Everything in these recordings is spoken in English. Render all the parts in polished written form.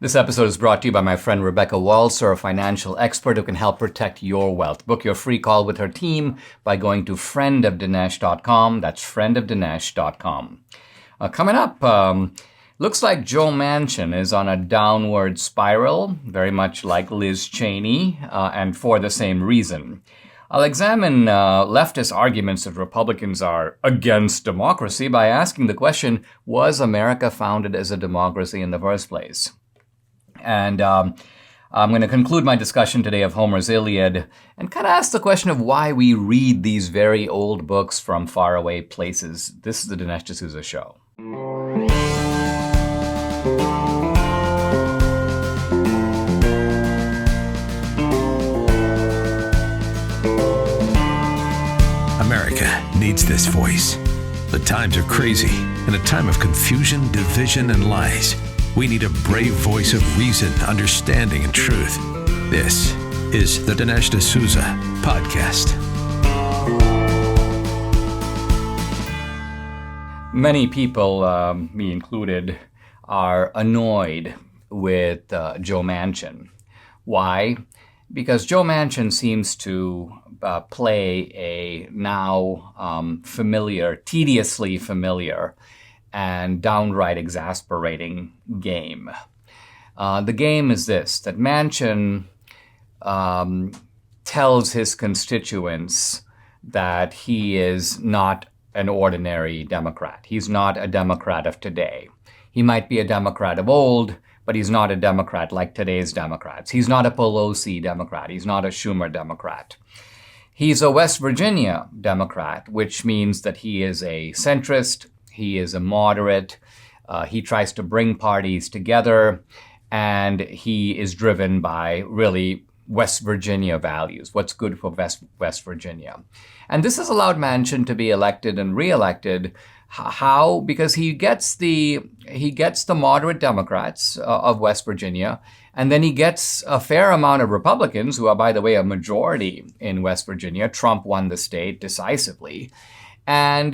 This episode is brought to you by my friend Rebecca Walser, a financial expert who can help protect your wealth. Book your free call with her team by going to friendofdinesh.com. That's friendofdinesh.com. Coming up, looks like Joe Manchin is on a downward spiral, very much like Liz Cheney, and for the same reason. I'll examine leftist arguments that Republicans are against democracy by asking the question, was America founded as a democracy in the first place? And I'm going to conclude my discussion today of Homer's Iliad and kind of ask the question of why we read these very old books from faraway places. This is the Dinesh D'Souza Show. America needs this voice. The times are crazy, in a time of confusion, division, and lies. We need a brave voice of reason, understanding, and truth. This is the Dinesh D'Souza Podcast. Many people, me included, are annoyed with Joe Manchin. Why? Because Joe Manchin seems to play a now tediously familiar, and downright exasperating game. The game is this, that Manchin tells his constituents that he is not an ordinary Democrat. He's not a Democrat of today. He might be a Democrat of old, but he's not a Democrat like today's Democrats. He's not a Pelosi Democrat. He's not a Schumer Democrat. He's a West Virginia Democrat, which means that he is a centrist, he is a moderate, he tries to bring parties together, and he is driven by really West Virginia values, what's good for West Virginia. And this has allowed Manchin to be elected and reelected. How? Because he gets the moderate Democrats of West Virginia, and then he gets a fair amount of Republicans, who are, by the way, a majority in West Virginia. Trump won the state decisively. And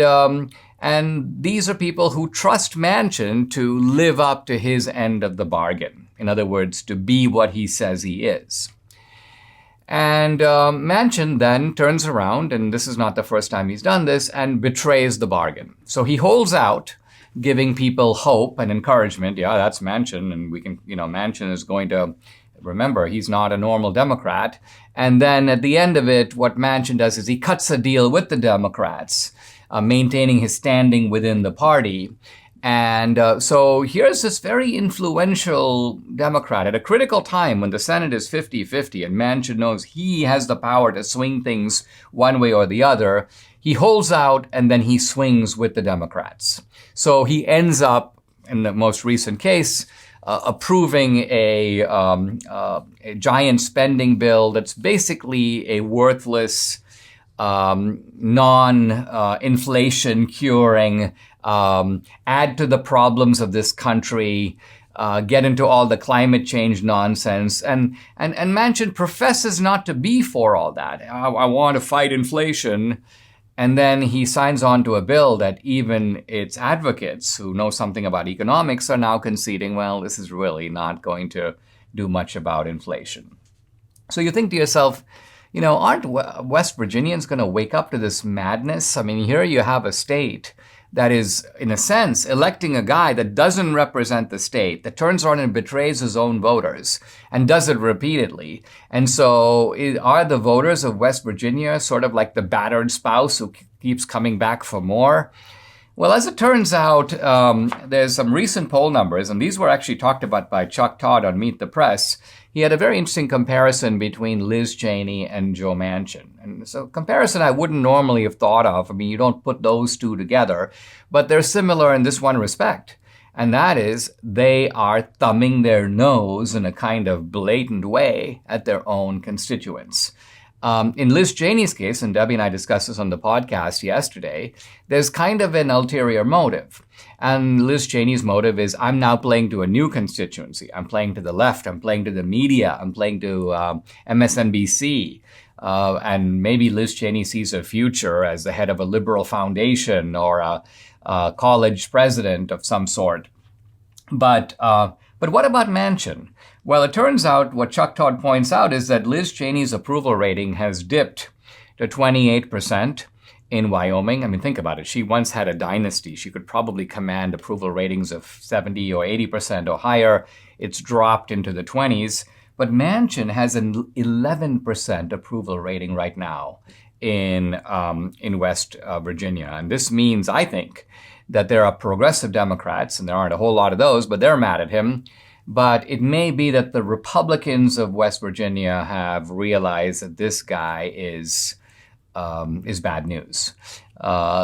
these are people who trust Manchin to live up to his end of the bargain. In other words, to be what he says he is. And Manchin then turns around, and this is not the first time he's done this, and betrays the bargain. So he holds out, giving people hope and encouragement. Yeah, that's Manchin, and we can, Manchin is going to, remember, he's not a normal Democrat. And then at the end of it, what Manchin does is he cuts a deal with the Democrats, maintaining his standing within the party. And so here's this very influential Democrat at a critical time when the Senate is 50-50 and Manchin knows he has the power to swing things one way or the other. He holds out and then he swings with the Democrats. So he ends up, in the most recent case, approving a giant spending bill that's basically a worthless, non-inflation curing, add to the problems of this country, get into all the climate change nonsense. And Manchin professes not to be for all that. I want to fight inflation. And then he signs on to a bill that even its advocates who know something about economics are now conceding, well, this is really not going to do much about inflation. So you think to yourself, aren't West Virginians going to wake up to this madness? I mean, here you have a state that is, in a sense, electing a guy that doesn't represent the state, that turns around and betrays his own voters and does it repeatedly. And so are the voters of West Virginia sort of like the battered spouse who keeps coming back for more? Well, as it turns out, there's some recent poll numbers, and these were actually talked about by Chuck Todd on Meet the Press. He had a very interesting comparison between Liz Cheney and Joe Manchin. And so comparison I wouldn't normally have thought of. I mean, you don't put those two together, but they're similar in this one respect. And that is, they are thumbing their nose in a kind of blatant way at their own constituents. In Liz Cheney's case, and Debbie and I discussed this on the podcast yesterday, there's kind of an ulterior motive. And Liz Cheney's motive is, I'm now playing to a new constituency. I'm playing to the left. I'm playing to the media. I'm playing to MSNBC. And maybe Liz Cheney sees a future as the head of a liberal foundation or a college president of some sort. But But what about Manchin? Well, it turns out what Chuck Todd points out is that Liz Cheney's approval rating has dipped to 28% in Wyoming. I mean, think about it. She once had a dynasty. She could probably command approval ratings of 70 or 80% or higher. It's dropped into the 20s. But Manchin has an 11% approval rating right now in West Virginia. And this means, I think, that there are progressive Democrats, and there aren't a whole lot of those, but they're mad at him. But it may be that the Republicans of West Virginia have realized that this guy is bad news.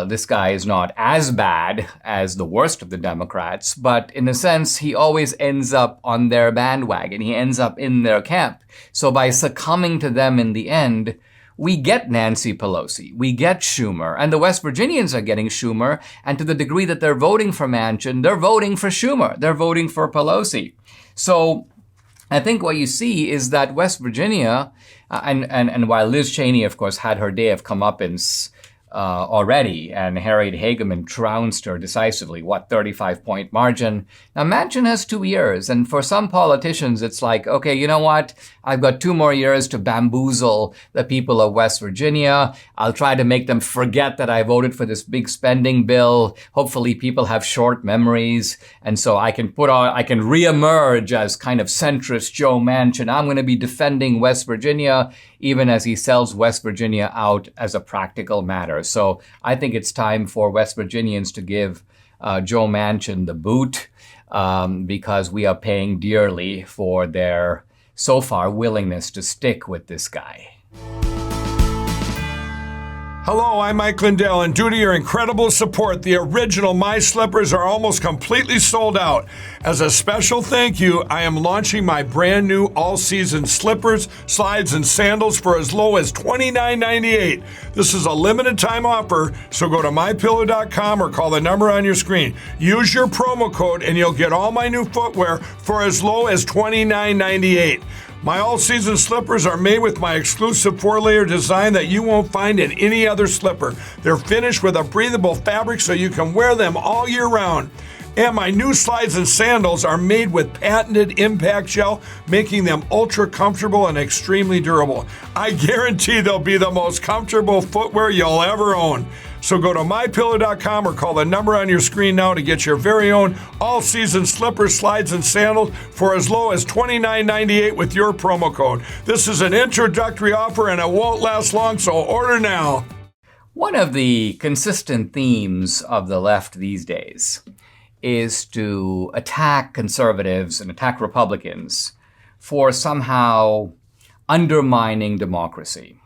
This guy is not as bad as the worst of the Democrats, but in a sense, he always ends up on their bandwagon. He ends up in their camp. So by succumbing to them in the end, we get Nancy Pelosi, we get Schumer, and the West Virginians are getting Schumer, and to the degree that they're voting for Manchin, they're voting for Schumer, they're voting for Pelosi. So I think what you see is that West Virginia, and while Liz Cheney, of course, had her day of comeuppance already, and Harriet Hageman trounced her decisively, 35-point margin. Now, Manchin has 2 years, and for some politicians, it's like, okay, you know what? I've got 2 more years to bamboozle the people of West Virginia. I'll try to make them forget that I voted for this big spending bill. Hopefully, people have short memories, and so I can reemerge as kind of centrist Joe Manchin. I'm going to be defending West Virginia, even as he sells West Virginia out as a practical matter. So I think it's time for West Virginians to give Joe Manchin the boot because we are paying dearly for their, so far, willingness to stick with this guy. Hello, I'm Mike Lindell, and due to your incredible support, the original My Slippers are almost completely sold out. As a special thank you, I am launching my brand new all-season slippers, slides, and sandals for as low as $29.98. This is a limited time offer, so go to mypillow.com or call the number on your screen. Use your promo code and you'll get all my new footwear for as low as $29.98. My all-season slippers are made with my exclusive 4-layer design that you won't find in any other slipper. They're finished with a breathable fabric so you can wear them all year round. And my new slides and sandals are made with patented impact gel, making them ultra comfortable and extremely durable. I guarantee they'll be the most comfortable footwear you'll ever own. So go to mypillow.com or call the number on your screen now to get your very own all-season slippers, slides, and sandals for as low as $29.98 with your promo code. This is an introductory offer and it won't last long, so order now. One of the consistent themes of the left these days is to attack conservatives and attack Republicans for somehow undermining democracy.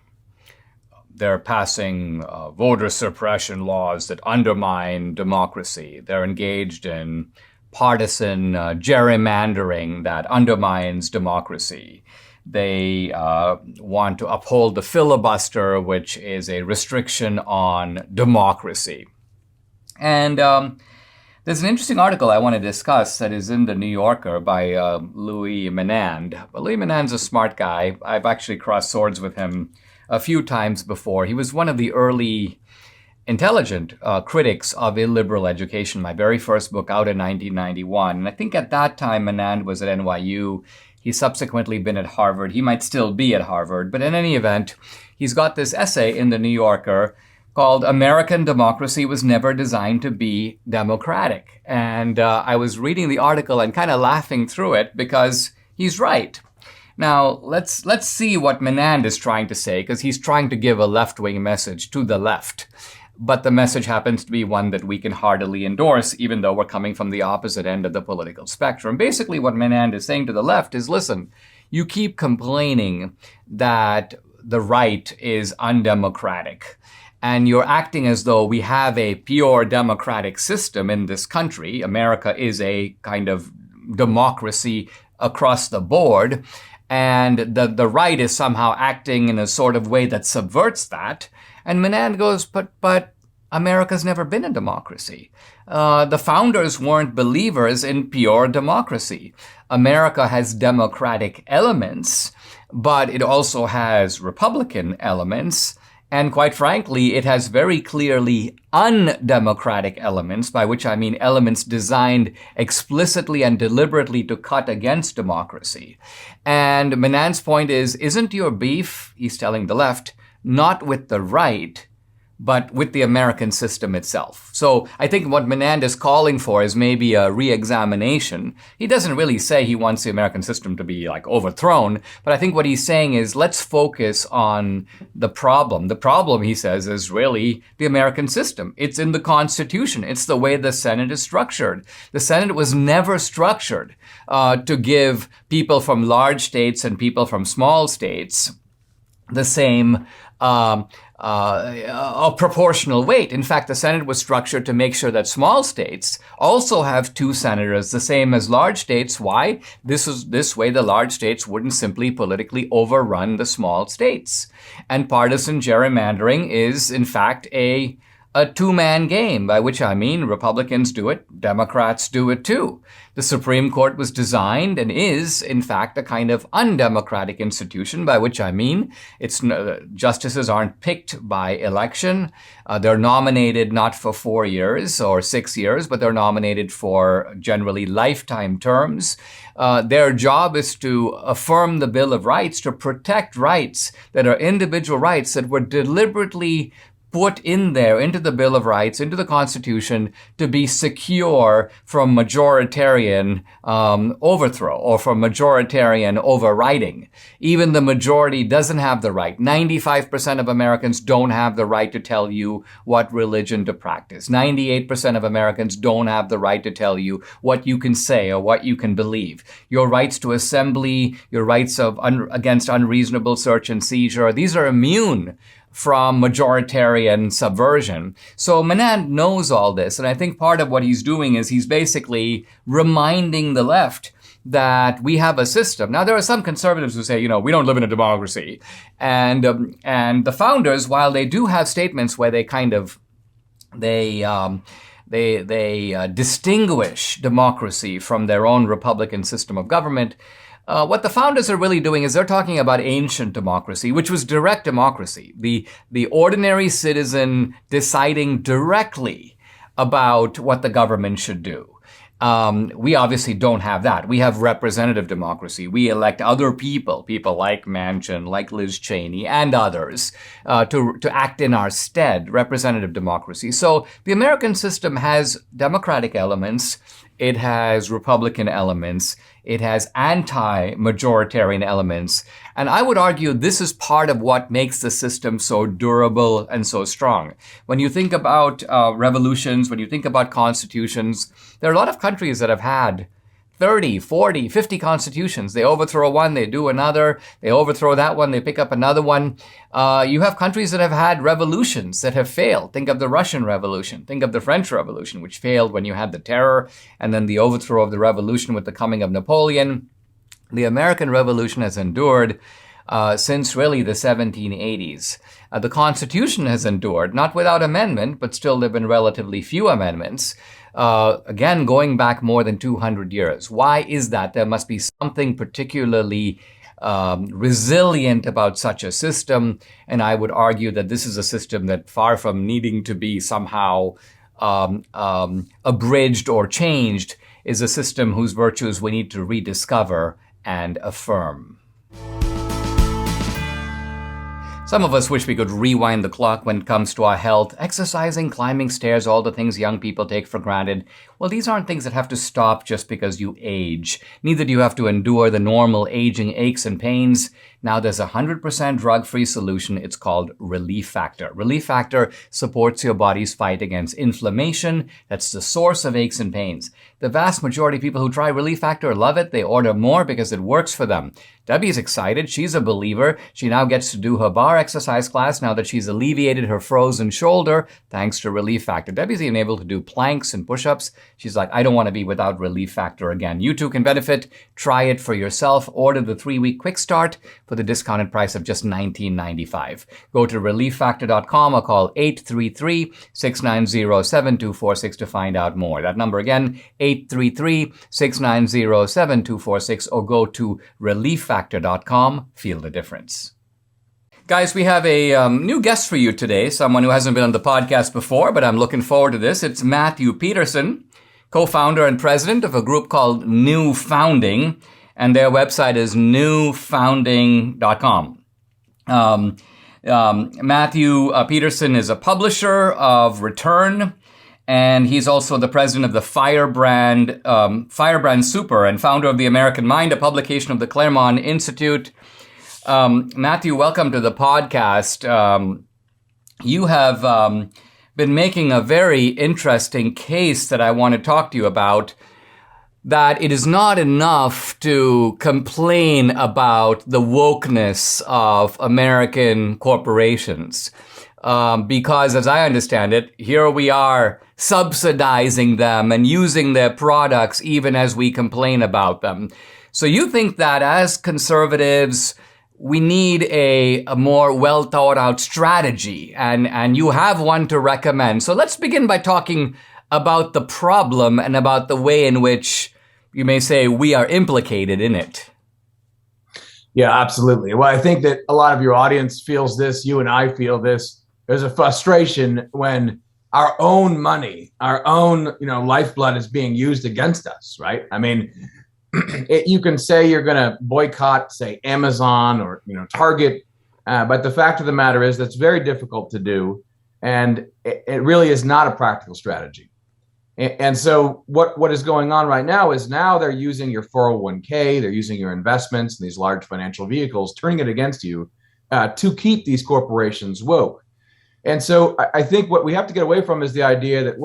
They're passing voter suppression laws that undermine democracy. They're engaged in partisan gerrymandering that undermines democracy. They want to uphold the filibuster, which is a restriction on democracy. And there's an interesting article I want to discuss that is in the New Yorker by Louis Menand. But Louis Menand's a smart guy. I've actually crossed swords with him a few times before. He was one of the early intelligent critics of illiberal education, my very first book out in 1991. And I think at that time, Menand was at NYU. He's subsequently been at Harvard. He might still be at Harvard. But in any event, he's got this essay in the New Yorker called American Democracy Was Never Designed to Be Democratic. And I was reading the article and kind of laughing through it because he's right. Now, let's see what Menand is trying to say, because he's trying to give a left-wing message to the left. But the message happens to be one that we can heartily endorse, even though we're coming from the opposite end of the political spectrum. Basically, what Menand is saying to the left is, listen, you keep complaining that the right is undemocratic, and you're acting as though we have a pure democratic system in this country. America is a kind of democracy across the board. And the right is somehow acting in a sort of way that subverts that. And Menand goes, but America's never been a democracy. The founders weren't believers in pure democracy. America has democratic elements, but it also has Republican elements. And quite frankly, it has very clearly undemocratic elements, by which I mean elements designed explicitly and deliberately to cut against democracy. And Menand's point is, isn't your beef, he's telling the left, not with the right, but with the American system itself? So I think what Menand is calling for is maybe a re-examination. He doesn't really say he wants the American system to be like overthrown, but I think what he's saying is let's focus on the problem. The problem, he says, is really the American system. It's in the Constitution. It's the way the Senate is structured. The Senate was never structured to give people from large states and people from small states the same a proportional weight. In fact, the Senate was structured to make sure that small states also have 2 senators, the same as large states. Why? This way the large states wouldn't simply politically overrun the small states. And partisan gerrymandering is, in fact, a 2-man game, by which I mean Republicans do it, Democrats do it too. The Supreme Court was designed and is, in fact, a kind of undemocratic institution, by which I mean justices aren't picked by election. They're nominated not for 4 years or 6 years, but they're nominated for generally lifetime terms. Their job is to affirm the Bill of Rights, to protect rights that are individual rights that were deliberately put in there into the Bill of Rights, into the Constitution, to be secure from majoritarian overthrow or from majoritarian overriding. Even the majority doesn't have the right. 95% of Americans don't have the right to tell you what religion to practice. 98% of Americans don't have the right to tell you what you can say or what you can believe. Your rights to assembly, your rights against unreasonable search and seizure, these are immune from majoritarian subversion. So Menand knows all this, and I think part of what he's doing is he's basically reminding the left that we have a system. Now, there are some conservatives who say, we don't live in a democracy. And the founders, while they do have statements where they kind of, they distinguish democracy from their own Republican system of government, what the founders are really doing is they're talking about ancient democracy, which was direct democracy. The ordinary citizen deciding directly about what the government should do. We obviously don't have that. We have representative democracy. We elect other people like Manchin, like Liz Cheney, and others, to act in our stead, representative democracy. So the American system has democratic elements. It has Republican elements. It has anti-majoritarian elements. And I would argue this is part of what makes the system so durable and so strong. When you think about revolutions, when you think about constitutions, there are a lot of countries that have had 30, 40, 50 constitutions. They overthrow one, they do another, they overthrow that one, they pick up another one. You have countries that have had revolutions that have failed. Think of the Russian Revolution. Think of the French Revolution, which failed when you had the terror, and then the overthrow of the revolution with the coming of Napoleon. The American Revolution has endured since really the 1780s. The Constitution has endured, not without amendment, but still there have been relatively few amendments. Again, going back more than 200 years. Why is that? There must be something particularly resilient about such a system. And I would argue that this is a system that, far from needing to be somehow abridged or changed, is a system whose virtues we need to rediscover and affirm. Some of us wish we could rewind the clock when it comes to our health. Exercising, climbing stairs, all the things young people take for granted. Well, these aren't things that have to stop just because you age. Neither do you have to endure the normal aging aches and pains. Now there's a 100% drug-free solution. It's called Relief Factor. Relief Factor supports your body's fight against inflammation. That's the source of aches and pains. The vast majority of people who try Relief Factor love it. They order more because it works for them. Debbie's excited. She's a believer. She now gets to do her bar exercise class now that she's alleviated her frozen shoulder thanks to Relief Factor. Debbie's even able to do planks and push-ups. She's like, I don't want to be without Relief Factor again. You too can benefit. Try it for yourself. Order the 3-week quick start for the discounted price of just $19.95. Go to relieffactor.com or call 833-690-7246 to find out more. That number again, 833-690-7246, or go to relieffactor.com. Feel the difference. Guys, we have a new guest for you today, someone who hasn't been on the podcast before, but I'm looking forward to this. It's Matthew Peterson, co-founder and president of a group called New Founding, and their website is newfounding.com. Matthew Peterson is a publisher of Return, and he's also the president of the Firebrand Super and founder of The American Mind, a publication of the Claremont Institute. Matthew, welcome to the podcast. You have been making a very interesting case that I want to talk to you about, that it is not enough to complain about the wokeness of American corporations. Because as I understand it, here we are subsidizing them and using their products even as we complain about them. So you think that as conservatives, we need a more well thought out strategy, and you have one to recommend. So let's begin by talking about the problem and about the way in which you may say we are implicated in it. Yeah, absolutely. Well, I think that a lot of your audience feels this. You and I feel this. There's a frustration when our own money, our own, lifeblood is being used against us, right? I mean, you can say you're going to boycott, say, Amazon or Target, but the fact of the matter is that's very difficult to do, and it really is not a practical strategy. And so what is going on right now is now they're using your 401k, they're using your investments in these large financial vehicles, turning it against you to keep these corporations woke. And so I think what we have to get away from is the idea that,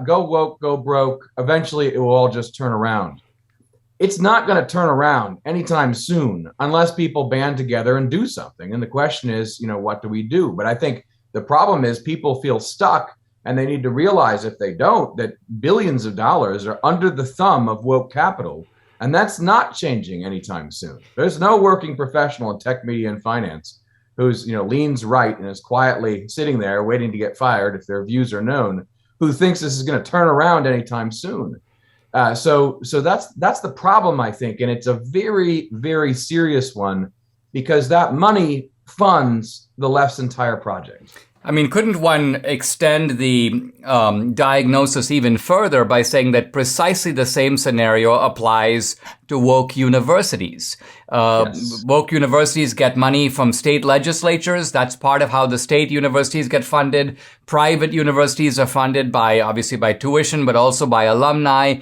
go woke, go broke, eventually it will all just turn around. It's not going to turn around anytime soon unless people band together and do something. And the question is, what do we do? But I think the problem is people feel stuck, and they need to realize if they don't, that billions of dollars are under the thumb of woke capital. And that's not changing anytime soon. There's no working professional in tech, media, and finance who's, leans right and is quietly sitting there waiting to get fired if their views are known, who thinks this is going to turn around anytime soon. So that's the problem, I think, and it's a very, very serious one because that money funds the left's entire project. I mean, couldn't one extend the diagnosis even further by saying that precisely the same scenario applies to woke universities? Yes. Woke universities get money from state legislatures. That's part of how the state universities get funded. Private universities are funded obviously by tuition, but also by alumni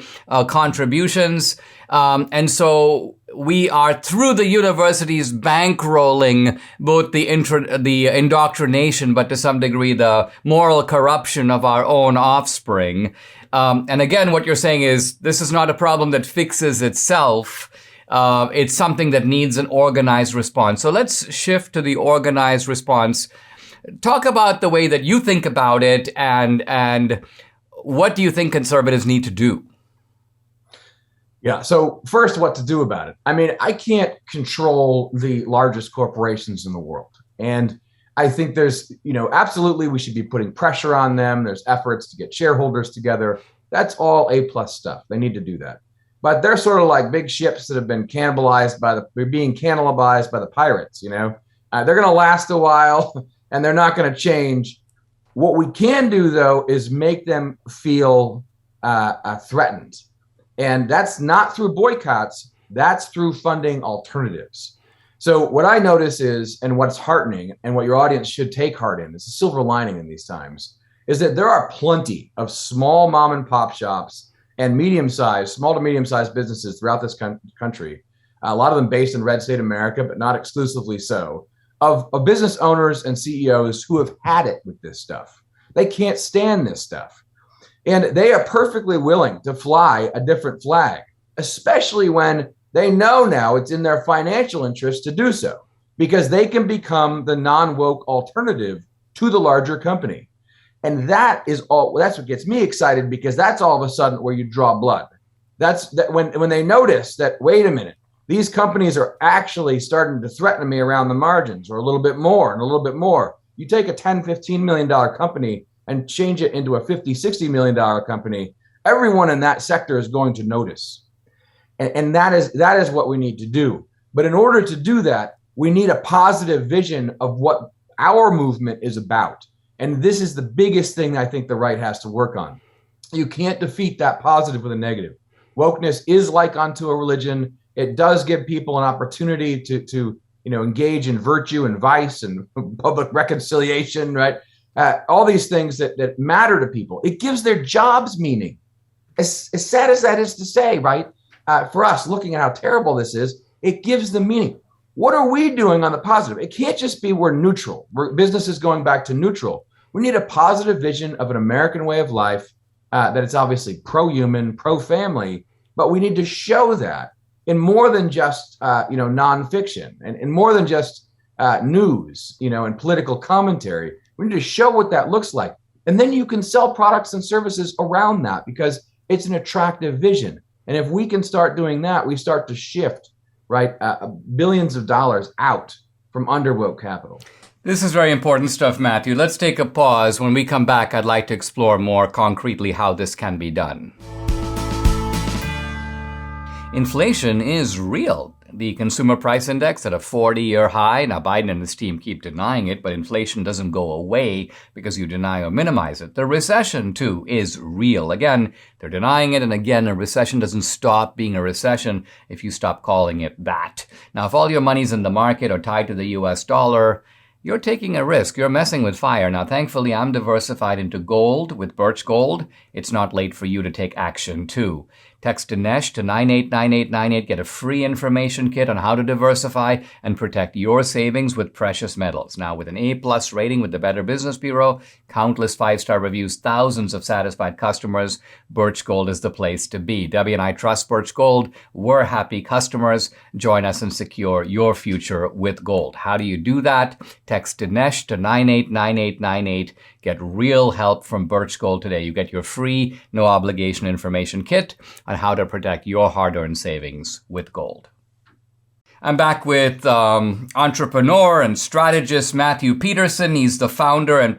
contributions. And so we are, through the universities, bankrolling both the indoctrination, but to some degree the moral corruption of our own offspring. And again, what you're saying is this is not a problem that fixes itself. It's something that needs an organized response. So let's shift to the organized response. Talk about the way that you think about it, and what do you think conservatives need to do? Yeah. So first, what to do about it? I mean, I can't control the largest corporations in the world. And I think there's, absolutely we should be putting pressure on them. There's efforts to get shareholders together. That's all A+ stuff. They need to do that. But they're sort of like big ships that have been cannibalized they're being cannibalized by the pirates, They're going to last a while and they're not going to change. What we can do, though, is make them feel threatened. And that's not through boycotts, that's through funding alternatives. So what I notice is, and what's heartening, and what your audience should take heart in, it's a silver lining in these times, is that there are plenty of small mom and pop shops and small to medium-sized businesses throughout this country, a lot of them based in red state America, but not exclusively so, of business owners and CEOs who have had it with this stuff. They can't stand this stuff. And they are perfectly willing to fly a different flag, especially when they know now it's in their financial interest to do so, because they can become the non-woke alternative to the larger company. And that's what gets me excited, because that's all of a sudden where you draw blood. That's when they notice that, wait a minute, these companies are actually starting to threaten me around the margins, or a little bit more and a little bit more. You take a $10, $15 million company and change it into a $50, $60 million company, everyone in that sector is going to notice. And that is what we need to do. But in order to do that, we need a positive vision of what our movement is about. And this is the biggest thing I think the right has to work on. You can't defeat that positive with a negative. Wokeness is like unto a religion. It does give people an opportunity to engage in virtue and vice and public reconciliation, right? All these things that matter to people. It gives their jobs meaning. As sad as that is to say, right? For us, looking at how terrible this is, it gives them meaning. What are we doing on the positive? It can't just be we're neutral. Business is going back to neutral. We need a positive vision of an American way of life that it's obviously pro-human, pro-family, but we need to show that in more than just nonfiction and more than just news, and political commentary. We need to show what that looks like. And then you can sell products and services around that because it's an attractive vision. And if we can start doing that, we start to shift, right, billions of dollars out from under woke capital. This is very important stuff, Matthew. Let's take a pause. When we come back, I'd like to explore more concretely how this can be done. Inflation is real. The consumer price index at a 40-year high. Now, Biden and his team keep denying it, but inflation doesn't go away because you deny or minimize it. The recession, too, is real. Again, they're denying it, and again, a recession doesn't stop being a recession if you stop calling it that. Now, if all your money's in the market or tied to the U.S. dollar, you're taking a risk. You're messing with fire. Now, thankfully, I'm diversified into gold with Birch Gold. It's not late for you to take action, too. Text Dinesh to 989898. Get a free information kit on how to diversify and protect your savings with precious metals. Now, with an A-plus rating with the Better Business Bureau, countless 5-star reviews, thousands of satisfied customers, Birch Gold is the place to be. Debbie and I trust Birch Gold. We're happy customers. Join us and secure your future with gold. How do you do that? Text Dinesh to 989898. Get real help from Birch Gold today. You get your free, no obligation information kit on how to protect your hard-earned savings with gold. I'm back with entrepreneur and strategist Matthew Peterson. He's the co-founder and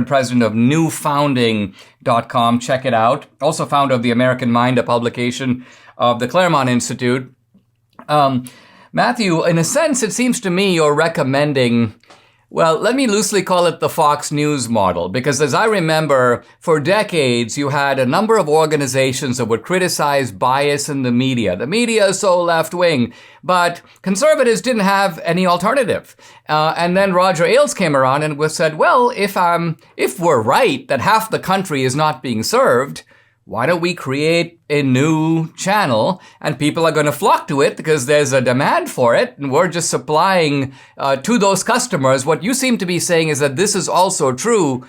president of newfounding.com. Check it out. Also founder of The American Mind, a publication of the Claremont Institute. Matthew, in a sense, it seems to me you're recommending, well, let me loosely call it the Fox News model, because as I remember, for decades, you had a number of organizations that would criticize bias in the media. The media is so left-wing, but conservatives didn't have any alternative. And then Roger Ailes came around and said, well, if we're right that half the country is not being served, why don't we create a new channel and people are going to flock to it because there's a demand for it and we're just supplying to those customers. What you seem to be saying is that this is also true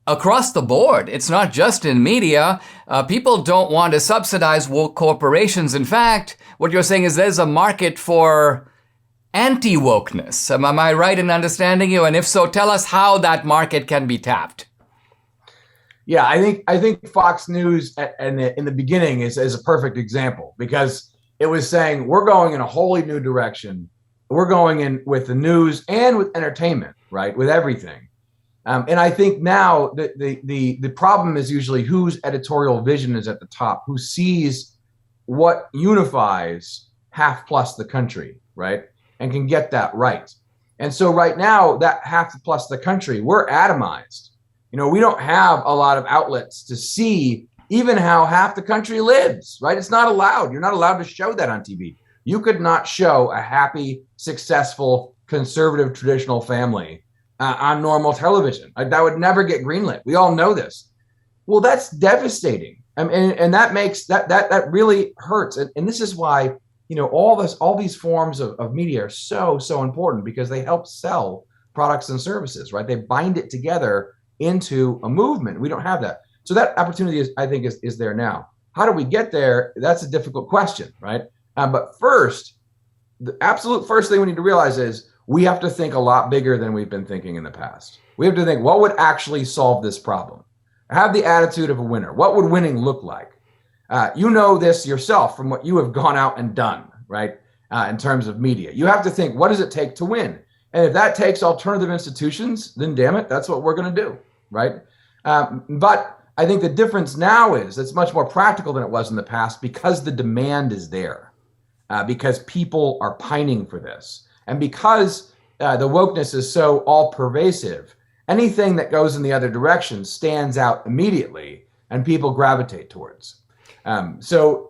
across the board. It's not just in media. People don't want to subsidize woke corporations. In fact, what you're saying is there's a market for anti-wokeness. Am I right in understanding you? And if so, tell us how that market can be tapped. Yeah, I think Fox News in the beginning is a perfect example because it was saying we're going in a wholly new direction. We're going in with the news and with entertainment, right? With everything. And I think now the problem is usually whose editorial vision is at the top, who sees what unifies half plus the country, right? And can get that right. And so right now, that half plus the country, we're atomized. We don't have a lot of outlets to see even how half the country lives, right? It's not allowed. You're not allowed to show that on TV. You could not show a happy, successful, conservative, traditional family on normal television. That would never get greenlit. We all know this. Well, that's devastating. And that makes that really hurts. And this is why, all these forms of media are so important because they help sell products and services, right? They bind it together into a movement. We don't have that. So that opportunity is there now. How do we get there? That's a difficult question, right? But first, the absolute first thing we need to realize is we have to think a lot bigger than we've been thinking in the past. We have to think, what would actually solve this problem? Have the attitude of a winner. What would winning look like? You know this yourself from what you have gone out and done, right? In terms of media. You have to think, what does it take to win? And if that takes alternative institutions, then damn it, that's what we're going to do. Right. But I think the difference now is it's much more practical than it was in the past because the demand is there. because people are pining for this. And because the wokeness is so all pervasive, anything that goes in the other direction stands out immediately and people gravitate towards. So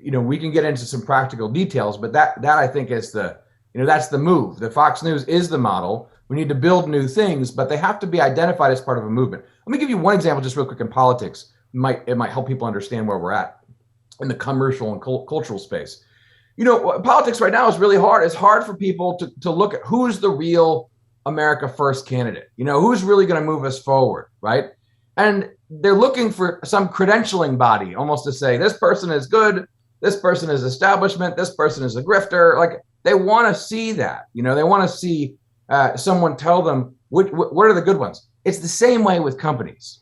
we can get into some practical details, but that I think is that's the move. The Fox News is the model. We need to build new things, but they have to be identified as part of a movement. Let me give you one example just real quick in politics. It might help people understand where we're at in the commercial and cultural space. Politics right now is really hard. It's hard for people to look at who's the real America First candidate. Who's really going to move us forward, right? And they're looking for some credentialing body almost to say, this person is good, this person is establishment, this person is a grifter. Like, they want to see that. They want to see someone tell them what are the good ones. It's the same way with companies,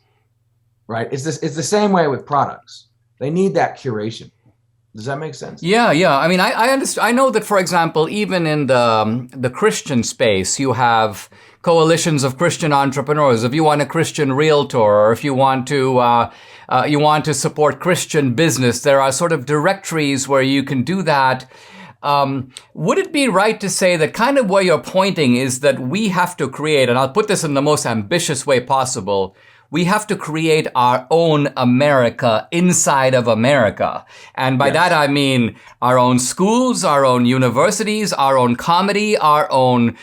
right? It's the same way with products. They need that curation. Does that make sense? Yeah. I mean, I understand. I know that, for example, even in the Christian space, you have coalitions of Christian entrepreneurs. If you want a Christian realtor, or if you want to support Christian business, there are sort of directories where you can do that. Would it be right to say that kind of where you're pointing is that we have to create, and I'll put this in the most ambitious way possible, we have to create our own America inside of America. And by that, I mean our own schools, our own universities, our own comedy, our own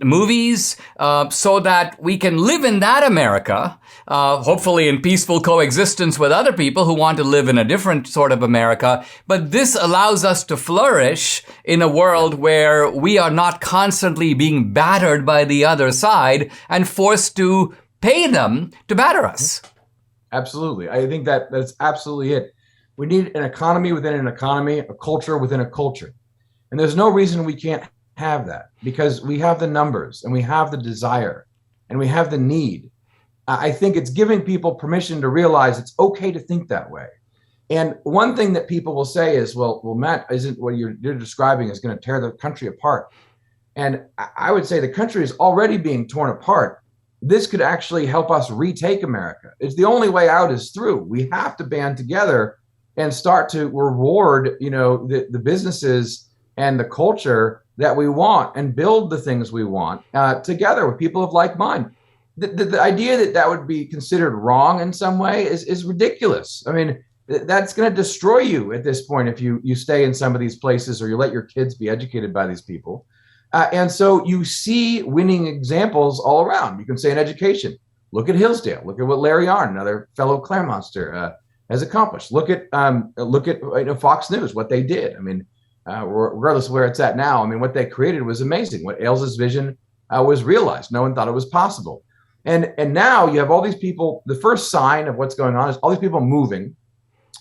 movies, so that we can live in that America, hopefully in peaceful coexistence with other people who want to live in a different sort of America. But this allows us to flourish in a world where we are not constantly being battered by the other side and forced to pay them to batter us. Absolutely. I think that's absolutely it. We need an economy within an economy, a culture within a culture. And there's no reason we can't have that, because we have the numbers and we have the desire and we have the need. I think it's giving people permission to realize it's okay to think that way. And one thing that people will say is, well, Matt, isn't what you're describing is going to tear the country apart? And I would say the country is already being torn apart. This could actually help us retake America. It's the only way out is through. We have to band together and start to reward, the businesses and the culture that we want and build the things we want together with people of like mind. The idea that would be considered wrong in some way is ridiculous. I mean, that's going to destroy you at this point if you stay in some of these places or you let your kids be educated by these people. And so you see winning examples all around. You can say in education, look at Hillsdale, look at what Larry Arnn, another fellow Claremonster, has accomplished. Look at Fox News, what they did. I mean, regardless of where it's at now, I mean, what they created was amazing. What Ailes' vision was realized. No one thought it was possible. And now you have all these people. The first sign of what's going on is all these people moving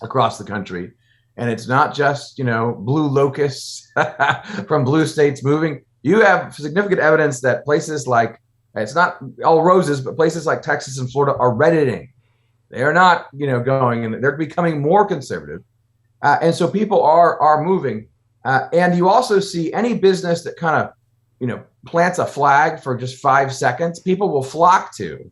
across the country. And it's not just, blue locusts from blue states moving. You have significant evidence that places like, it's not all roses, but places like Texas and Florida are redditing. They are not, going, and they're becoming more conservative. And so people are moving. And you also see any business that kind of, plants a flag for just 5 seconds, people will flock to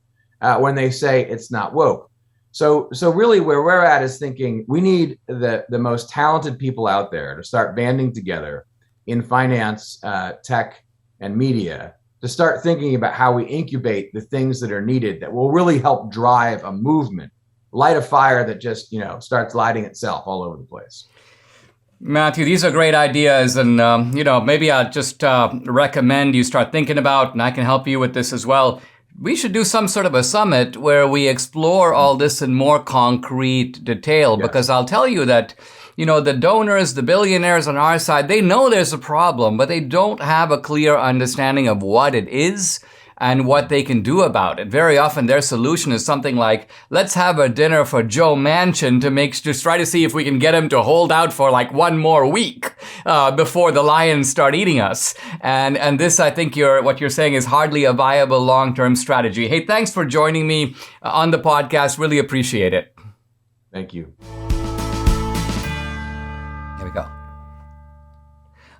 when they say it's not woke. So really where we're at is thinking we need the most talented people out there to start banding together in finance, tech, and media to start thinking about how we incubate the things that are needed that will really help drive a movement, light a fire that just, starts lighting itself all over the place. Matthew, these are great ideas. And, maybe I'll just recommend you start thinking about, and I can help you with this as well. We should do some sort of a summit where we explore all this in more concrete detail, because I'll tell you that the donors, the billionaires on our side, they know there's a problem, but they don't have a clear understanding of what it is and what they can do about it. Very often their solution is something like, let's have a dinner for Joe Manchin to try to see if we can get him to hold out for like one more week before the lions start eating us. And this, I think what you're saying is hardly a viable long-term strategy. Hey, thanks for joining me on the podcast. Really appreciate it. Thank you. Here we go.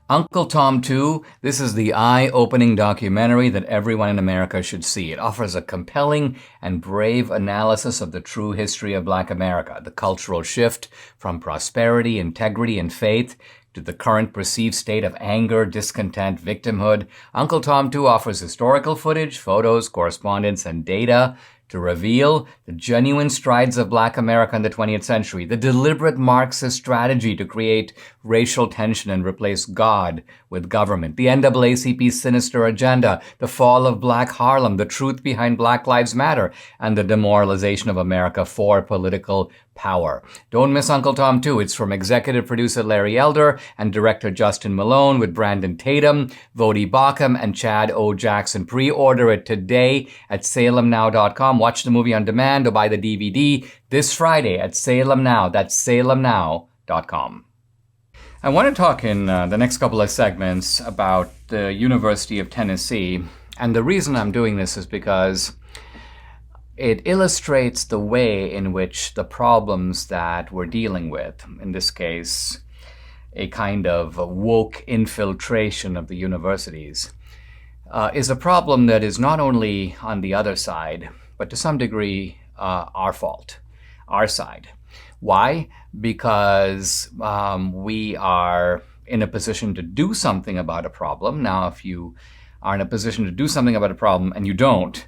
Uncle Tom 2, this is the eye-opening documentary that everyone in America should see. It offers a compelling and brave analysis of the true history of Black America, the cultural shift from prosperity, integrity, and faith to the current perceived state of anger, discontent, victimhood, Uncle Tom 2 offers historical footage, photos, correspondence, and data to reveal the genuine strides of Black America in the 20th century, the deliberate Marxist strategy to create racial tension and replace God with government, the NAACP's sinister agenda, the fall of Black Harlem, the truth behind Black Lives Matter, and the demoralization of America for political power. Don't miss Uncle Tom 2. It's from executive producer Larry Elder and director Justin Malone with Brandon Tatum, Vodi Bakum, and Chad O. Jackson. Pre-order it today at salemnow.com. Watch the movie on demand or buy the DVD this Friday at Salem Now. That's salemnow.com. I want to talk in the next couple of segments about the University of Tennessee. And the reason I'm doing this is because it illustrates the way in which the problems that we're dealing with, in this case, a kind of woke infiltration of the universities, is a problem that is not only on the other side, but to some degree our fault, our side. Why? Because we are in a position to do something about a problem. Now, if you are in a position to do something about a problem and you don't,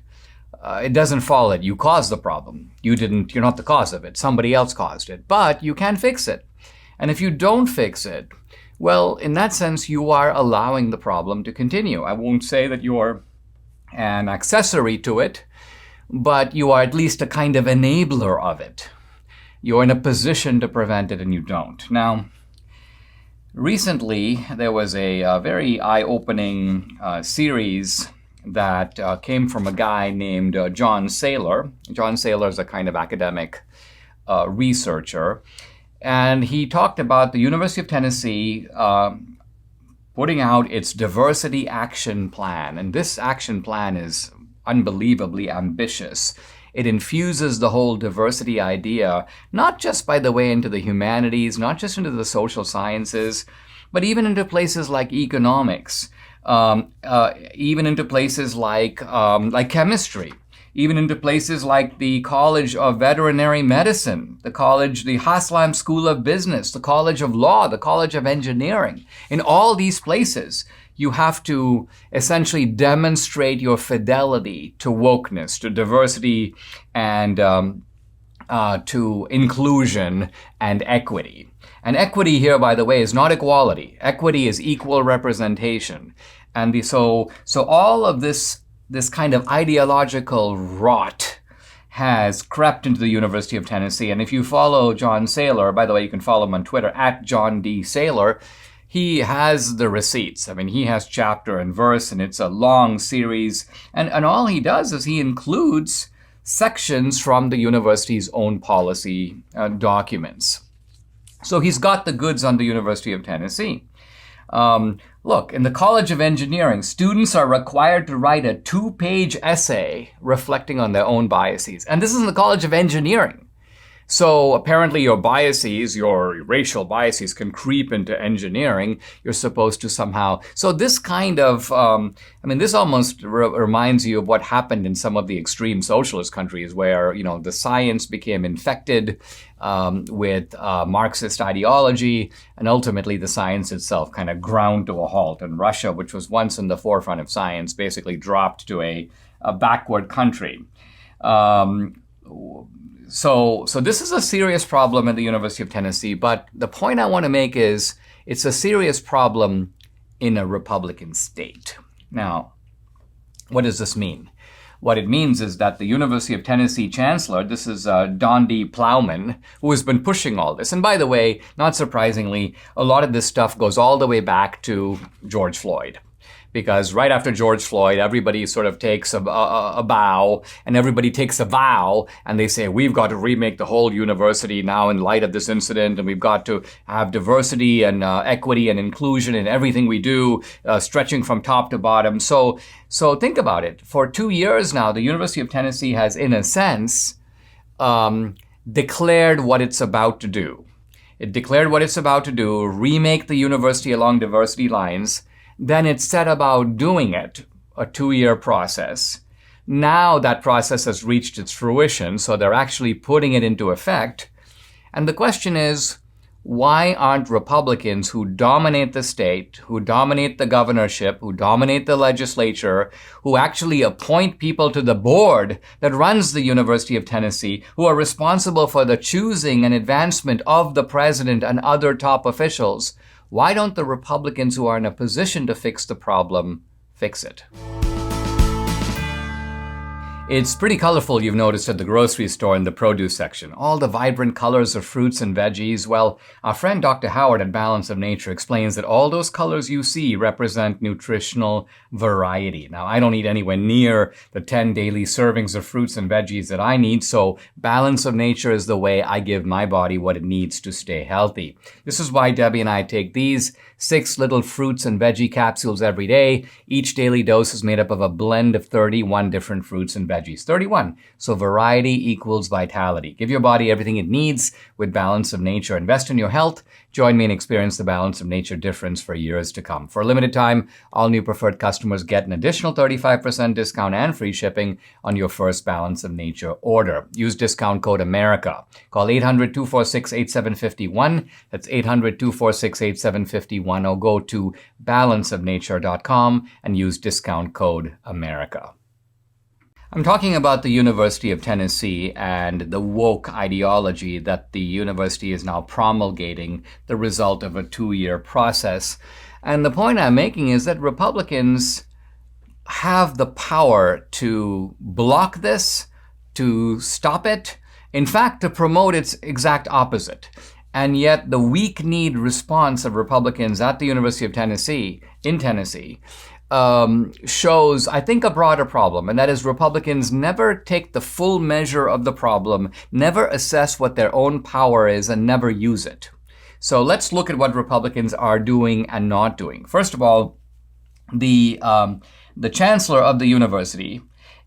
it doesn't follow that you caused the problem. You're not the cause of it. Somebody else caused it. But you can fix it. And if you don't fix it, well, in that sense, you are allowing the problem to continue. I won't say that you're an accessory to it, but you are at least a kind of enabler of it. You're in a position to prevent it and you don't. Now, recently, there was a very eye-opening series that came from a guy named John Saylor. John Saylor is a kind of academic researcher. And he talked about the University of Tennessee putting out its diversity action plan. And this action plan is unbelievably ambitious. It infuses the whole diversity idea, not just, by the way, into the humanities, not just into the social sciences, but even into places like economics. Even into places like chemistry, even into places like the College of Veterinary Medicine, the Haslam School of Business, the College of Law, the College of Engineering. In all these places, you have to essentially demonstrate your fidelity to wokeness, to diversity, and to inclusion and equity. And equity here, by the way, is not equality. Equity is equal representation. And so all of this kind of ideological rot has crept into the University of Tennessee. And if you follow John Saylor, by the way, you can follow him on Twitter, at John D. Saylor, he has the receipts. I mean, he has chapter and verse, and it's a long series. And all he does is he includes sections from the university's own policy documents. So he's got the goods on the University of Tennessee. Look, in the College of Engineering, students are required to write a 2-page essay reflecting on their own biases. And this is in the College of Engineering. So apparently your biases, your racial biases, can creep into engineering. You're supposed to somehow. So this kind of, this almost reminds you of what happened in some of the extreme socialist countries where, the science became infected with Marxist ideology, and ultimately the science itself kind of ground to a halt. And Russia, which was once in the forefront of science, basically dropped to a backward country. So this is a serious problem at the University of Tennessee, but the point I want to make is it's a serious problem in a Republican state. Now, what does this mean? What it means is that the University of Tennessee chancellor, this is Don D. Plowman, who has been pushing all this. And by the way, not surprisingly, a lot of this stuff goes all the way back to George Floyd. Because right after George Floyd, everybody sort of takes a bow, and everybody takes a vow, and they say, we've got to remake the whole university now in light of this incident, and we've got to have diversity and equity and inclusion in everything we do, stretching from top to bottom. So think about it. For 2 years now, the University of Tennessee has, in a sense, declared what it's about to do. It declared what it's about to do, remake the university along diversity lines. Then it set about doing it, a 2-year process. Now that process has reached its fruition, so they're actually putting it into effect. And the question is, why aren't Republicans who dominate the state, who dominate the governorship, who dominate the legislature, who actually appoint people to the board that runs the University of Tennessee, who are responsible for the choosing and advancement of the president and other top officials, why don't the Republicans who are in a position to fix the problem fix it? It's pretty colorful, you've noticed, at the grocery store in the produce section. All the vibrant colors of fruits and veggies. Well, our friend Dr. Howard at Balance of Nature explains that all those colors you see represent nutritional variety. Now, I don't eat anywhere near the 10 daily servings of fruits and veggies that I need, so Balance of Nature is the way I give my body what it needs to stay healthy. This is why Debbie and I take these 6 little fruits and veggie capsules every day. Each daily dose is made up of a blend of 31 different fruits and veggies. 31. So variety equals vitality. Give your body everything it needs with Balance of Nature. Invest in your health. Join me and experience the Balance of Nature difference for years to come. For a limited time, all new preferred customers get an additional 35% discount and free shipping on your first Balance of Nature order. Use discount code AMERICA. Call 800-246-8751. That's 800-246-8751, or go to balanceofnature.com and use discount code AMERICA. I'm talking about the University of Tennessee and the woke ideology that the university is now promulgating, the result of a 2-year process. And the point I'm making is that Republicans have the power to block this, to stop it, in fact, to promote its exact opposite. And yet the weak-kneed response of Republicans at the University of Tennessee, in Tennessee, shows, I think, a broader problem, and that is Republicans never take the full measure of the problem, never assess what their own power is, and never use it. So let's look at what Republicans are doing and not doing. First of all, the chancellor of the university,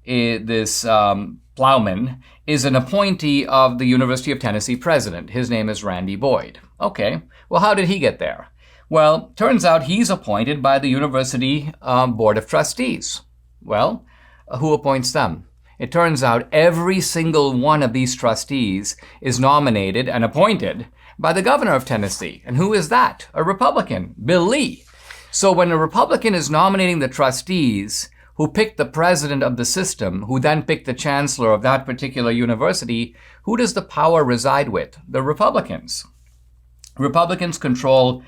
this Plowman, is an appointee of the University of Tennessee president. His name is Randy Boyd. Okay, well, how did he get there? Well, turns out he's appointed by the University Board of Trustees. Well, who appoints them? It turns out every single one of these trustees is nominated and appointed by the governor of Tennessee. And who is that? A Republican, Bill Lee. So when a Republican is nominating the trustees who pick the president of the system, who then pick the chancellor of that particular university, who does the power reside with? The Republicans. Republicans control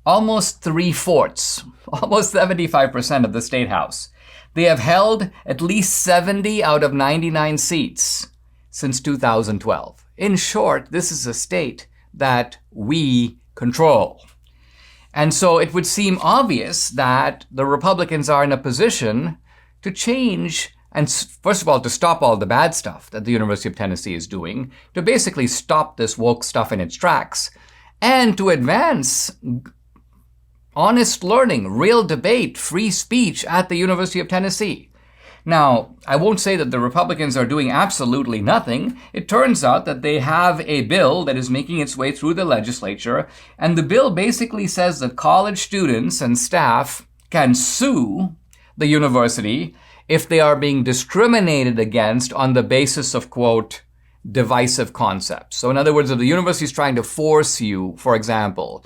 almost 3/4, almost 75% of the state house. They have held at least 70 out of 99 seats since 2012. In short, this is a state that we control. And so it would seem obvious that the Republicans are in a position to change, and first of all, to stop all the bad stuff that the University of Tennessee is doing, to basically stop this woke stuff in its tracks, and to advance honest learning, real debate, free speech at the University of Tennessee. Now, I won't say that the Republicans are doing absolutely nothing. It turns out that they have a bill that is making its way through the legislature, and the bill basically says that college students and staff can sue the university if they are being discriminated against on the basis of, quote, divisive concepts. So in other words, if the university is trying to force you, for example,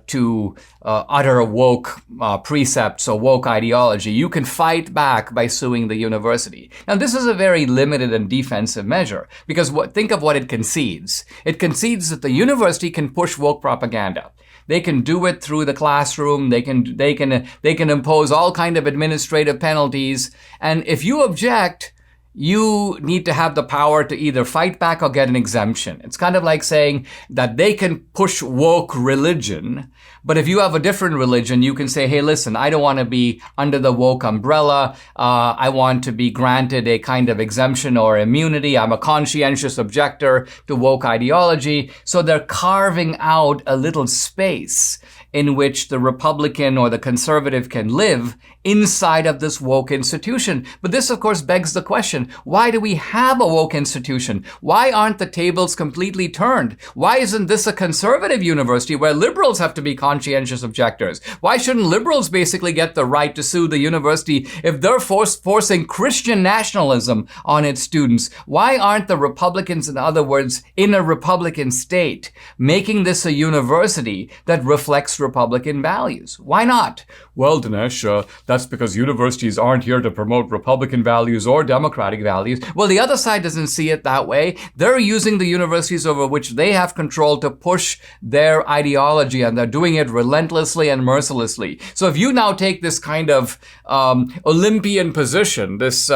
to utter woke precepts or woke ideology, you can fight back by suing the university. Now, this is a very limited and defensive measure because think of what it concedes. It concedes that the university can push woke propaganda. They can do it through the classroom. They can impose all kind of administrative penalties. And if you object, you need to have the power to either fight back or get an exemption. It's kind of like saying that they can push woke religion, but if you have a different religion, you can say, hey, listen, I don't want to be under the woke umbrella. I want to be granted a kind of exemption or immunity. I'm a conscientious objector to woke ideology. So they're carving out a little space in which the Republican or the conservative can live inside of this woke institution. But this, of course, begs the question, why do we have a woke institution? Why aren't the tables completely turned? Why isn't this a conservative university where liberals have to be conscientious objectors? Why shouldn't liberals basically get the right to sue the university if they're forcing Christian nationalism on its students? Why aren't the Republicans, in other words, in a Republican state, making this a university that reflects Republican values? Why not? Well, Dinesh, that's because universities aren't here to promote Republican values or Democratic values. Well, the other side doesn't see it that way. They're using the universities over which they have control to push their ideology, and they're doing it relentlessly and mercilessly. So if you now take this kind of Olympian position, this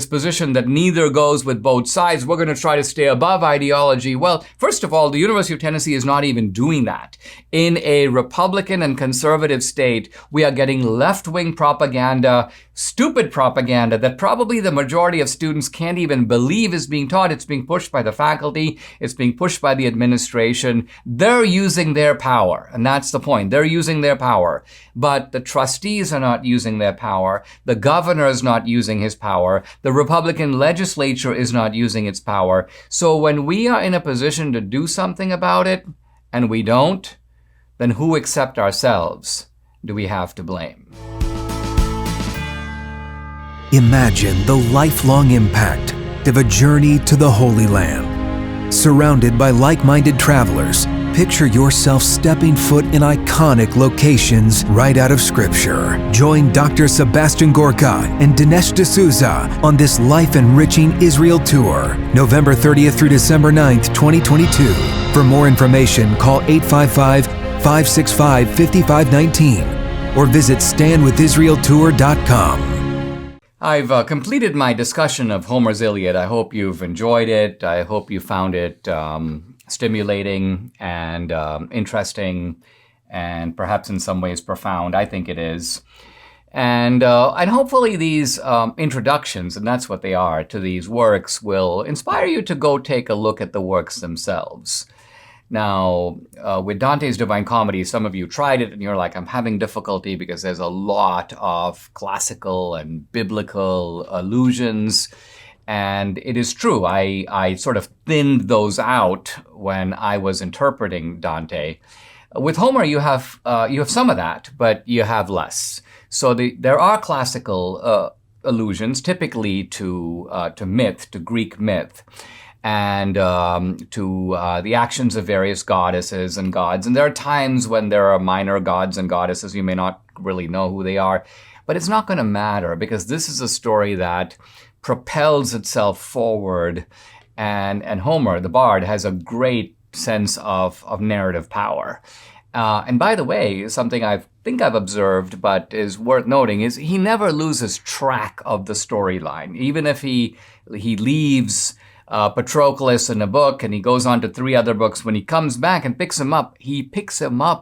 position that neither goes with both sides, we're going to try to stay above ideology. Well, first of all, the University of Tennessee is not even doing that. In a Republican and conservative state, we are getting left-wing propaganda, stupid propaganda that probably the majority of students can't even believe is being taught. It's being pushed by the faculty. It's being pushed by the administration. They're using their power, and that's the point. They're using their power. But the trustees are not using their power. The governor is not using his power. The Republican legislature is not using its power. So when we are in a position to do something about it, and we don't, then who except ourselves do we have to blame? Imagine the lifelong impact of a journey to the Holy Land. Surrounded by like-minded travelers, picture yourself stepping foot in iconic locations right out of Scripture. Join Dr. Sebastian Gorka and Dinesh D'Souza on this life-enriching Israel tour, November 30th through December 9th, 2022. For more information, call 855-565-5519 or visit standwithisraeltour.com. I've completed my discussion of Homer's Iliad. I hope you've enjoyed it. I hope you found it stimulating and interesting and perhaps in some ways profound. I think it is. And hopefully these introductions, and that's what they are, to these works will inspire you to go take a look at the works themselves. Now, with Dante's Divine Comedy, some of you tried it and you're like, I'm having difficulty because there's a lot of classical and biblical allusions. And it is true, I sort of thinned those out when I was interpreting Dante. With Homer, you have some of that, but you have less. So there are classical allusions, typically to myth, to Greek myth, and to the actions of various goddesses and gods. And there are times when there are minor gods and goddesses. You may not really know who they are, but it's not going to matter because this is a story that propels itself forward. And Homer, the bard, has a great sense of narrative power. And by the way, something I think I've observed, but is worth noting, is he never loses track of the storyline. Even if he leaves Patroclus in a book and he goes on to 3 other books, when he comes back and picks him up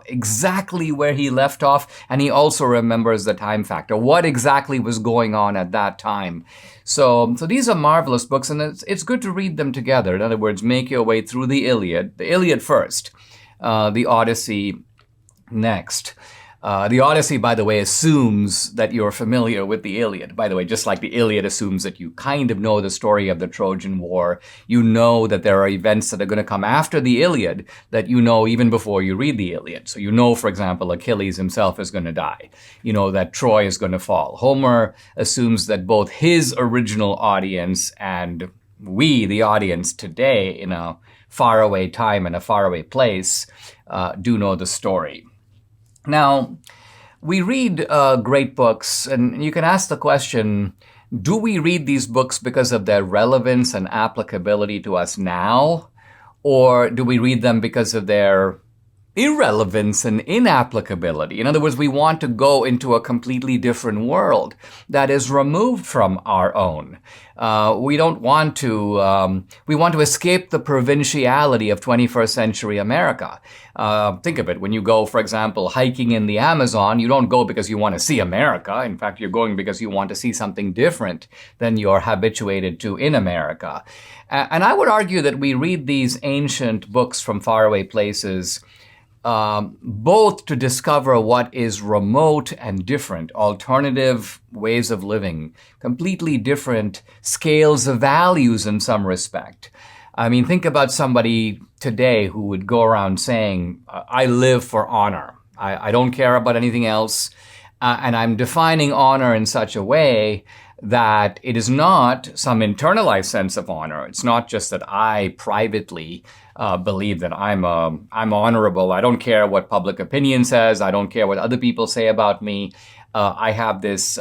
exactly where he left off, and he also remembers the time factor, what exactly was going on at that time. So these are marvelous books, and it's good to read them together. In other words, make your way through the Iliad first, the Odyssey next. The Odyssey, by the way, assumes that you're familiar with the Iliad. By the way, just like the Iliad assumes that you kind of know the story of the Trojan War, you know that there are events that are going to come after the Iliad that you know even before you read the Iliad. So you know, for example, Achilles himself is going to die. You know that Troy is going to fall. Homer assumes that both his original audience and we, the audience today, in a faraway time and a faraway place, do know the story. Now, we read great books, and you can ask the question, do we read these books because of their relevance and applicability to us now? Or do we read them because of their irrelevance and inapplicability? In other words, we want to go into a completely different world that is removed from our own. We want to escape the provinciality of 21st century America. Think of it. When you go, for example, hiking in the Amazon, you don't go because you want to see America. In fact, you're going because you want to see something different than you're habituated to in America. And I would argue that we read these ancient books from faraway places both to discover what is remote and different, alternative ways of living, completely different scales of values in some respect. I mean, think about somebody today who would go around saying, I live for honor. I don't care about anything else. And I'm defining honor in such a way that it is not some internalized sense of honor. It's not just that I privately believe that I'm honorable. I don't care what public opinion says. I don't care what other people say about me. I have this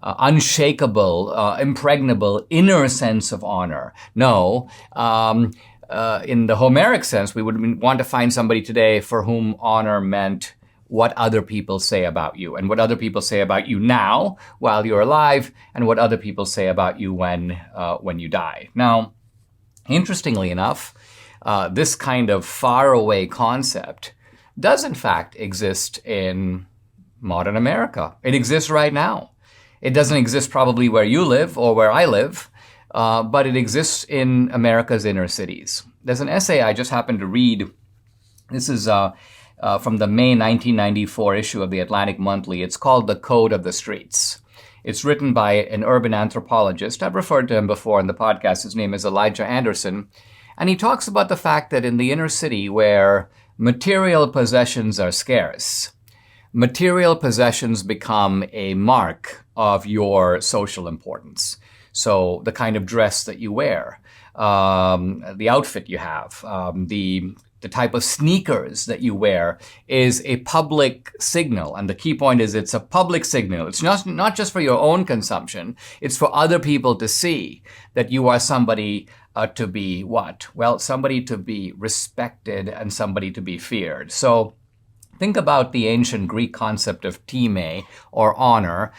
unshakable, impregnable inner sense of honor. No. In the Homeric sense, we would want to find somebody today for whom honor meant what other people say about you, and what other people say about you now while you're alive, and what other people say about you when you die. Now, interestingly enough, this kind of faraway concept does in fact exist in modern America. It exists right now. It doesn't exist probably where you live or where I live, but it exists in America's inner cities. There's an essay I just happened to read. This is from the May 1994 issue of the Atlantic Monthly. It's called The Code of the Streets. It's written by an urban anthropologist. I've referred to him before in the podcast. His name is Elijah Anderson. And he talks about the fact that in the inner city where material possessions are scarce, material possessions become a mark of your social importance. So the kind of dress that you wear, the outfit you have, the type of sneakers that you wear is a public signal. And the key point is it's a public signal. It's not just for your own consumption. It's for other people to see that you are somebody to be what? Well, somebody to be respected and somebody to be feared. So think about the ancient Greek concept of time or honor.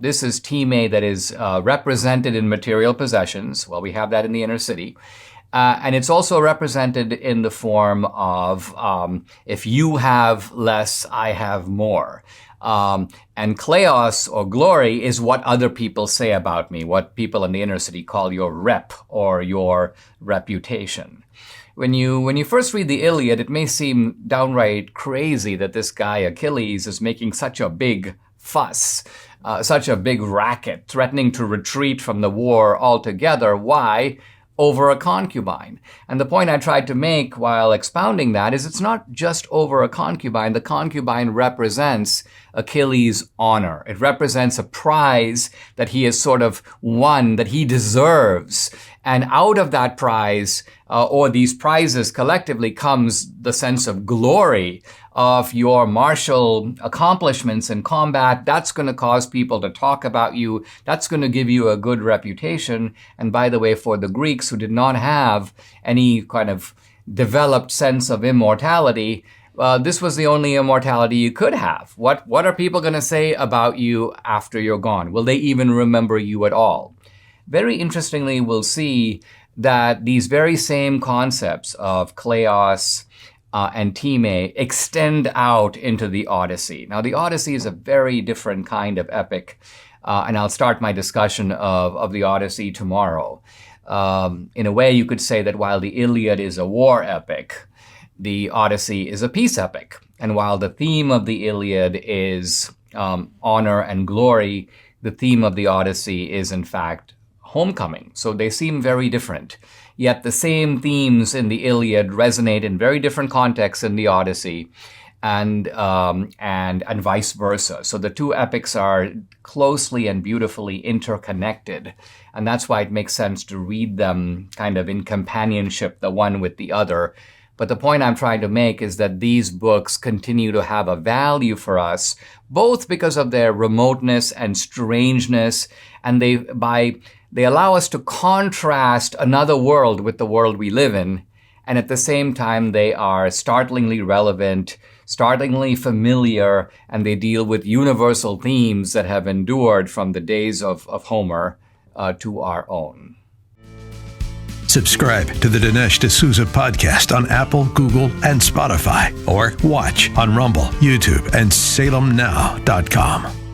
This is time that is represented in material possessions. Well, we have that in the inner city. And it's also represented in the form of if you have less, I have more. And kleos or glory is what other people say about me, what people in the inner city call your rep or your reputation. When you first read the Iliad, it may seem downright crazy that this guy Achilles is making such a big fuss, such a big racket, threatening to retreat from the war altogether. Why? Over a concubine. And the point I tried to make while expounding that is it's not just over a concubine. The concubine represents Achilles' honor. It represents a prize that he has sort of won, that he deserves. And out of that prize, or these prizes collectively, comes the sense of glory of your martial accomplishments in combat. That's going to cause people to talk about you. That's going to give you a good reputation. And by the way, for the Greeks who did not have any kind of developed sense of immortality, this was the only immortality you could have. What are people going to say about you after you're gone? Will they even remember you at all? Very interestingly, we'll see that these very same concepts of kleos and time extend out into the Odyssey. Now, the Odyssey is a very different kind of epic, and I'll start my discussion of the Odyssey tomorrow. In a way, you could say that while the Iliad is a war epic, the Odyssey is a peace epic. And while the theme of the Iliad is honor and glory, the theme of the Odyssey is, in fact, homecoming. So they seem very different. Yet the same themes in the Iliad resonate in very different contexts in the Odyssey, and vice versa. So the two epics are closely and beautifully interconnected. And that's why it makes sense to read them kind of in companionship, the one with the other. But the point I'm trying to make is that these books continue to have a value for us, both because of their remoteness and strangeness, and they allow us to contrast another world with the world we live in. And at the same time, they are startlingly relevant, startlingly familiar, and they deal with universal themes that have endured from the days of Homer to our own. Subscribe to the Dinesh D'Souza podcast on Apple, Google, and Spotify, or watch on Rumble, YouTube, and SalemNow.com.